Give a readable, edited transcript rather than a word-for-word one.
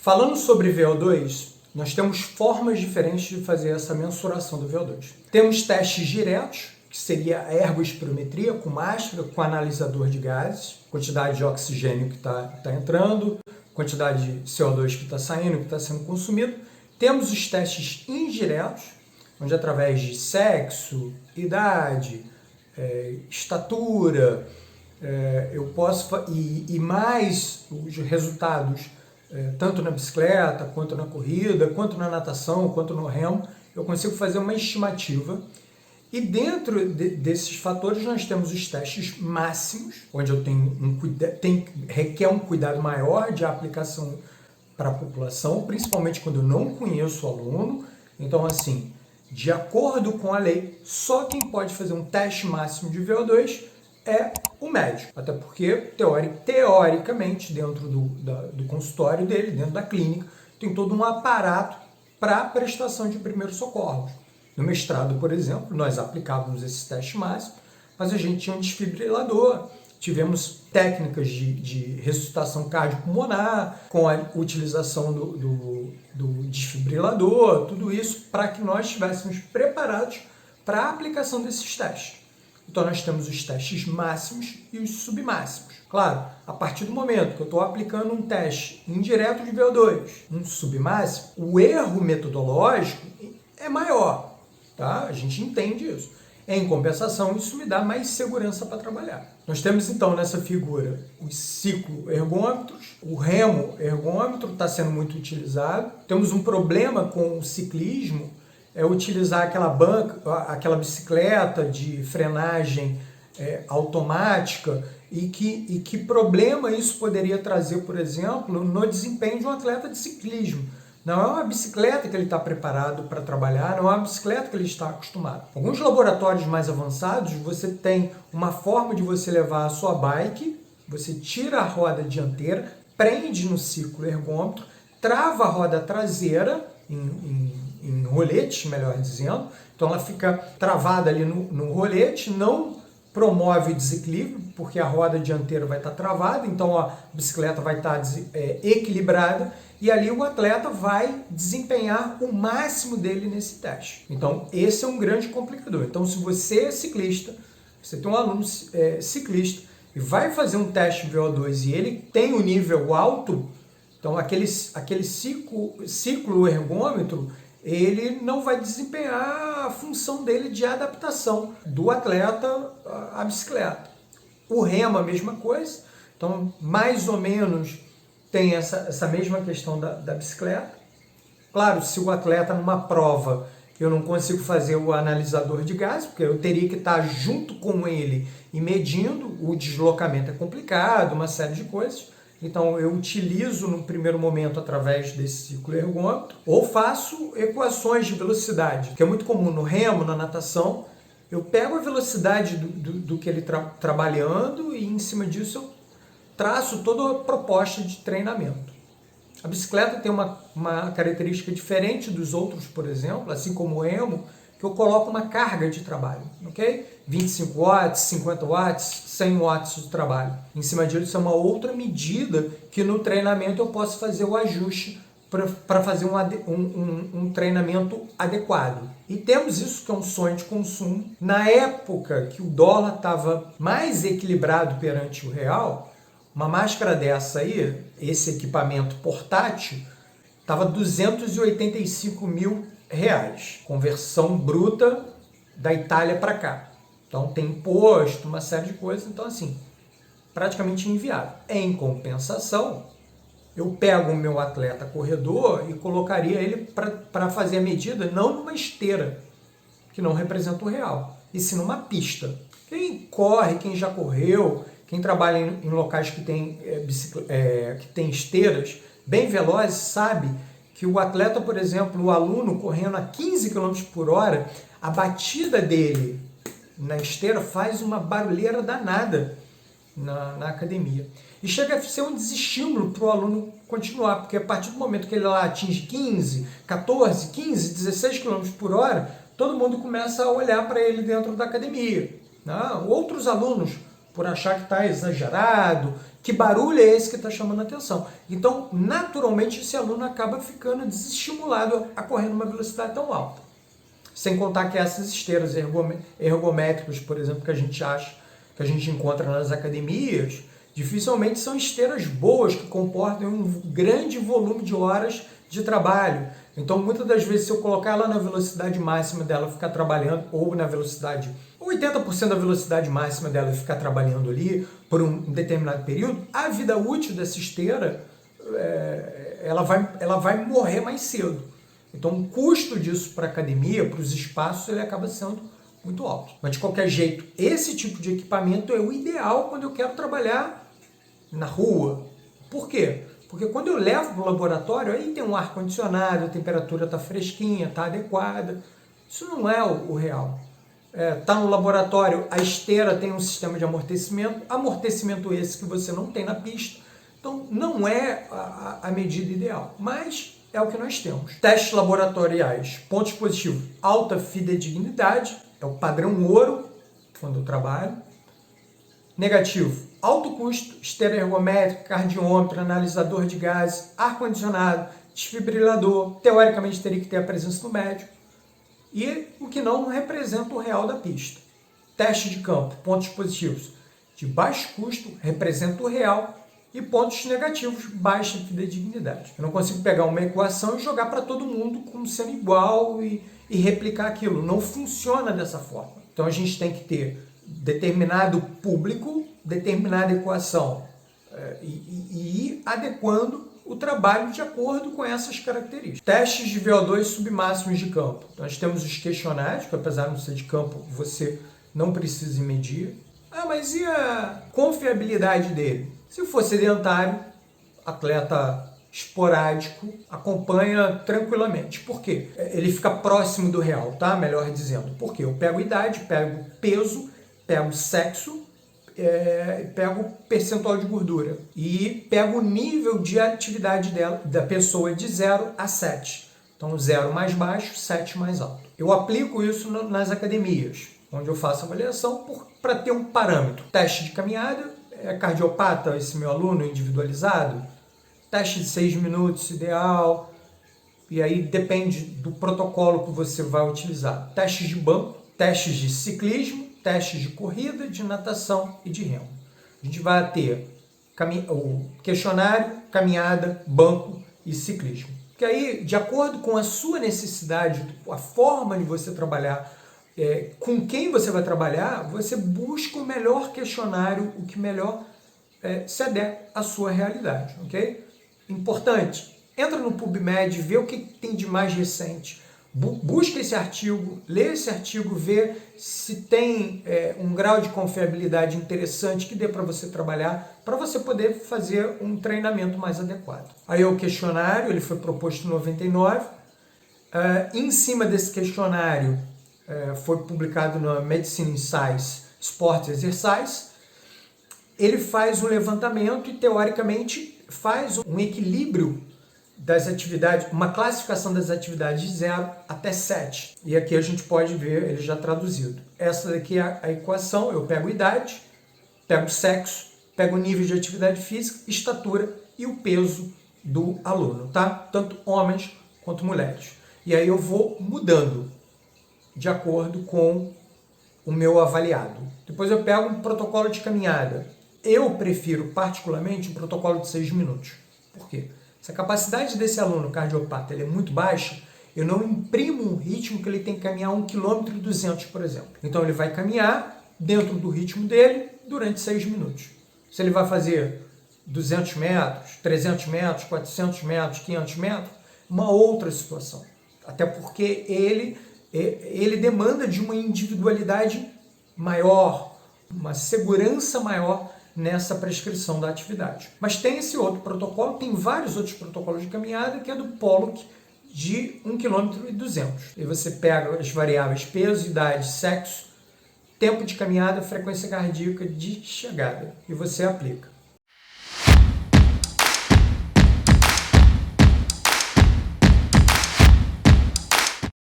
Falando sobre VO2, nós temos formas diferentes de fazer essa mensuração do VO2. Temos testes diretos, que seria a ergospirometria com máscara, com analisador de gases, quantidade de oxigênio que está entrando, quantidade de CO2 que está saindo, que está sendo consumido. Temos os testes indiretos, onde através de sexo, idade, estatura, eu posso e mais os resultados, tanto na bicicleta, quanto na corrida, quanto na natação, quanto no remo, eu consigo fazer uma estimativa. E dentro desses fatores nós temos os testes máximos, onde eu requer um cuidado maior de aplicação para a população, principalmente quando eu não conheço o aluno. Então, assim, de acordo com a lei, só quem pode fazer um teste máximo de VO2 é o médico. Até porque, teoricamente, dentro do consultório dele, dentro da clínica, tem todo um aparato para a prestação de primeiros socorros. No mestrado, por exemplo, nós aplicávamos esse teste máximo, mas a gente tinha um desfibrilador, tivemos técnicas de ressuscitação cardiopulmonar, com a utilização do desfibrilador, tudo isso para que nós estivéssemos preparados para a aplicação desses testes. Então nós temos os testes máximos e os submáximos. Claro, a partir do momento que eu estou aplicando um teste indireto de VO2, um submáximo, o erro metodológico é maior. Tá? A gente entende isso. Em compensação, isso me dá mais segurança para trabalhar. Nós temos então nessa figura os cicloergômetros, o remo ergômetro está sendo muito utilizado. Temos um problema com o ciclismo, é utilizar aquela bicicleta de frenagem automática e que problema isso poderia trazer, por exemplo, no desempenho de um atleta de ciclismo. Não é uma bicicleta que ele está preparado para trabalhar, não é uma bicicleta que ele está acostumado. Alguns laboratórios mais avançados, você tem uma forma de você levar a sua bike, você tira a roda dianteira, prende no cicloergômetro, trava a roda traseira em rolete, melhor dizendo. Então ela fica travada ali no rolete, não promove desequilíbrio, porque a roda dianteira vai estar travada, então a bicicleta vai estar equilibrada, e ali o atleta vai desempenhar o máximo dele nesse teste. Então, esse é um grande complicador. Então, se você é ciclista, você tem um aluno ciclista e vai fazer um teste de VO2 e ele tem um nível alto, então aquele ciclo ergômetro, ele não vai desempenhar a função dele de adaptação do atleta à bicicleta. O remo, a mesma coisa. Então, mais ou menos, tem essa mesma questão da bicicleta. Claro, se o atleta numa prova, eu não consigo fazer o analisador de gases, porque eu teria que estar junto com ele e medindo, o deslocamento é complicado, uma série de coisas. Então eu utilizo no primeiro momento através desse cicloergômetro, ou faço equações de velocidade, que é muito comum no remo, na natação. Eu pego a velocidade do que ele está trabalhando e em cima disso eu traço toda a proposta de treinamento. A bicicleta tem uma característica diferente dos outros, por exemplo, assim como o remo, que eu coloco uma carga de trabalho, ok? 25 watts, 50 watts, 100 watts de trabalho. Em cima disso é uma outra medida que no treinamento eu posso fazer o ajuste para fazer um treinamento adequado. E temos isso que é um sonho de consumo. Na época que o dólar estava mais equilibrado perante o real, uma máscara dessa aí, esse equipamento portátil, estava R$ 285 mil, conversão bruta da Itália para cá. Então tem imposto, uma série de coisas, então assim, praticamente inviável. Em compensação, eu pego o meu atleta corredor e colocaria ele para fazer a medida não numa esteira, que não representa o real, e sim numa pista. Quem corre, quem já correu, quem trabalha em locais que tem esteiras bem velozes, sabe que o atleta, por exemplo, o aluno correndo a 15 km por hora, a batida dele na esteira faz uma barulheira danada na academia. E chega a ser um desestímulo para o aluno continuar, porque a partir do momento que ele lá atinge 15, 14, 15, 16 km por hora, todo mundo começa a olhar para ele dentro da academia. Outros alunos, por achar que está exagerado, Que barulho é esse que está chamando a atenção? Então, naturalmente, esse aluno acaba ficando desestimulado a correr numa velocidade tão alta. Sem contar que essas esteiras ergométricas, por exemplo, que a gente encontra nas academias, dificilmente são esteiras boas que comportam um grande volume de horas de trabalho. Então, muitas das vezes, se eu colocar ela na velocidade máxima dela, ficar trabalhando, ou na velocidade, 80% da velocidade máxima dela e ficar trabalhando ali por um determinado período, a vida útil dessa esteira, ela vai morrer mais cedo. Então, o custo disso para a academia, para os espaços, ele acaba sendo muito alto. Mas, de qualquer jeito, esse tipo de equipamento é o ideal quando eu quero trabalhar na rua. Por quê? Porque quando eu levo para o laboratório, aí tem um ar-condicionado, a temperatura está fresquinha, está adequada. Isso não é o real. Está no laboratório, a esteira tem um sistema de amortecimento esse que você não tem na pista. Então, não é a medida ideal, mas é o que nós temos. Testes laboratoriais, pontos positivos, alta fidedignidade, é o padrão ouro, quando eu trabalho. Negativo, alto custo, esteira ergométrica, cardiômetro, analisador de gases, ar-condicionado, desfibrilador, teoricamente teria que ter a presença do médico. E o que não representa o real da pista. Teste de campo, pontos positivos, de baixo custo, representa o real, e pontos negativos, baixa fidedignidade. Eu não consigo pegar uma equação e jogar para todo mundo como sendo igual e replicar aquilo. Não funciona dessa forma. Então a gente tem que ter determinado público, determinada equação e ir adequando o trabalho de acordo com essas características. Testes de VO2 submáximos de campo. Nós temos os questionários, que apesar de não ser de campo, você não precisa medir. Mas e a confiabilidade dele? Se for sedentário, atleta esporádico, acompanha tranquilamente. Por quê? Ele fica próximo do real, tá? Melhor dizendo. Por quê? Eu pego idade, pego peso, pego sexo, pego percentual de gordura e pego o nível de atividade da pessoa de 0 a 7. Então, 0 mais baixo, 7 mais alto. Eu aplico isso nas academias, onde eu faço avaliação para ter um parâmetro. Teste de caminhada, cardiopata, esse meu aluno individualizado, teste de 6 minutos ideal, e aí depende do protocolo que você vai utilizar. Testes de banco, testes de ciclismo, testes de corrida, de natação e de remo. A gente vai ter o questionário, caminhada, banco e ciclismo. Que aí, de acordo com a sua necessidade, a forma de você trabalhar, com quem você vai trabalhar, você busca o melhor questionário, o que melhor se adequa à sua realidade, ok? Importante, entra no PubMed, vê o que tem de mais recente, busca esse artigo, lê esse artigo, vê se tem um grau de confiabilidade interessante que dê para você trabalhar, para você poder fazer um treinamento mais adequado. Aí o questionário, ele foi proposto em 99, em cima desse questionário foi publicado na Medicine in Science, Sport Exercise. Ele faz um levantamento e, teoricamente, faz um equilíbrio das atividades, uma classificação das atividades de 0 até 7. E aqui a gente pode ver ele já traduzido. Essa daqui é a equação, eu pego idade, pego sexo, pego o nível de atividade física, estatura e o peso do aluno, tá? Tanto homens quanto mulheres. E aí eu vou mudando de acordo com o meu avaliado. Depois eu pego um protocolo de caminhada. Eu prefiro, particularmente, um protocolo de 6 minutos. Por quê? Se a capacidade desse aluno cardiopata é muito baixa, eu não imprimo um ritmo que ele tem que caminhar 1,2 km, por exemplo. Então ele vai caminhar dentro do ritmo dele durante 6 minutos. Se ele vai fazer 200 metros, 300 metros, 400 metros, 500 metros, uma outra situação. Até porque ele demanda de uma individualidade maior, uma segurança maior nessa prescrição da atividade. Mas tem esse outro protocolo, tem vários outros protocolos de caminhada, que é do Pollock, de 1,2 km. E você pega as variáveis peso, idade, sexo, tempo de caminhada, frequência cardíaca de chegada, e você aplica.